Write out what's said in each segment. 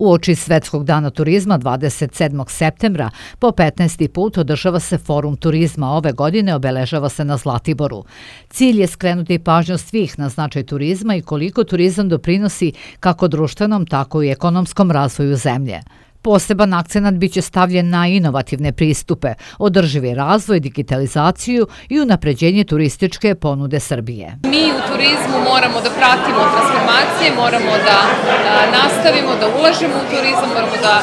Uoči Svetskog dana turizma 27. septembra po 15. put održava se Forum turizma. Ove godine obeležava se na Zlatiboru. Cilj je skrenuti pažnju svih na značaj turizma i koliko turizam doprinosi kako društvenom, tako i ekonomskom razvoju zemlje. Poseban akcenat biće stavljen na inovativne pristupe, održivi razvoj, digitalizaciju i unapređenje turističke ponude Srbije. Mi u turizmu moramo da pratimo transformacije, moramo da nastavimo da ulažemo u turizam, moramo da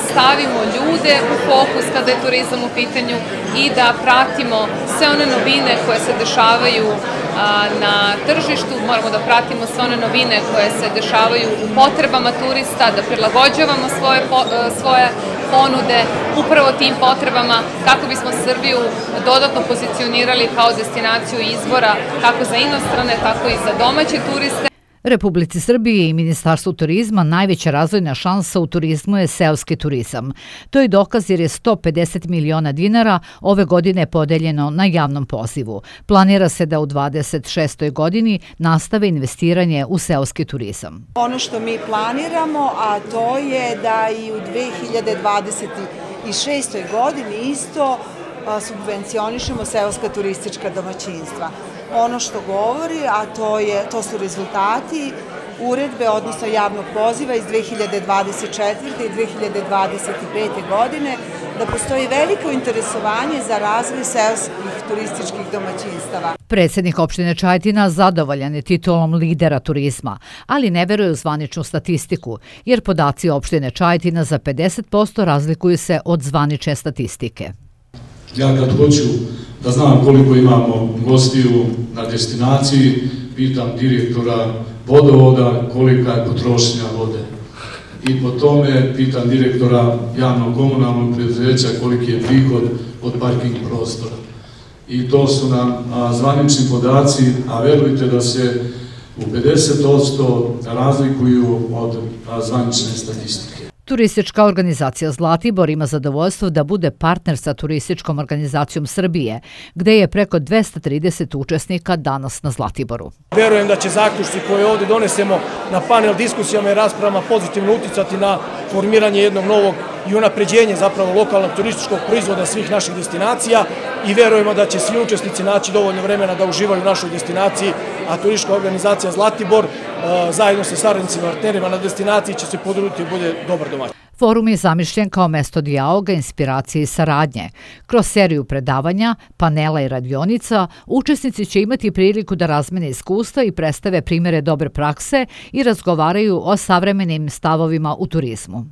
stavimo ljude u fokus kada je turizam u pitanju i da pratimo sve one novine koje se dešavaju na tržištu, moramo da pratimo sve one novine koje se dešavaju u potrebama turista, da prilagođavamo svoje ponude upravo tim potrebama kako bismo Srbiju dodatno pozicionirali kao destinaciju izbora kako za inostrane, tako i za domaće turiste. Republici Srbiji i Ministarstvu turizma najveća razvojna šansa u turizmu je seoski turizam. To je dokaz jer je 150 miliona dinara ove godine podeljeno na javnom pozivu. Planira se da u 26. godini nastave investiranje u seoski turizam. Ono što mi planiramo, a to je da i u 2026. godini isto subvencionišemo seoska turistička domaćinstva. Ono što govori, a to su rezultati uredbe, odnosno javnog poziva iz 2024. i 2025. godine, da postoji veliko interesovanje za razvoj seoskih turističkih domaćinstava. Predsjednik opštine Čajetina zadovoljan je titulom lidera turizma, ali ne veruje u zvaničnu statistiku, jer podaci opštine Čajetina za 50% razlikuju se od zvanične statistike. Ja kad hoću da znam koliko imamo gostiju na destinaciji, pitam direktora vodovoda kolika je potrošnja vode. I po tome pitam direktora javnog komunalnog preduzeća koliki je prihod od parking prostora. I to su nam zvanični podaci, a verujte da se u 50% razlikuju od zvanične statistike. Turistička organizacija Zlatibor ima zadovoljstvo da bude partner sa Turističkom organizacijom Srbije, gde je preko 230 učesnika danas na Zlatiboru. Verujem da će zaključci koje ovdje donesemo na panel diskusijama i raspravama pozitivno uticati na formiranje jednog novog i unapređenje zapravo lokalnog turističkog proizvoda svih naših destinacija i verujemo da će svi učesnici naći dovoljno vremena da uživaju u našoj destinaciji, a Turistička organizacija Zlatibor zajedno sa saradnicima i partnerima na destinaciji će se potruditi da bude dobar domaćin. Forum je zamišljen kao mesto dijaloga, inspiracije i saradnje. Kroz seriju predavanja, panela i radionica, učesnici će imati priliku da razmene iskustva i predstave primjere dobre prakse i razgovaraju o savremenim stavovima u turizmu.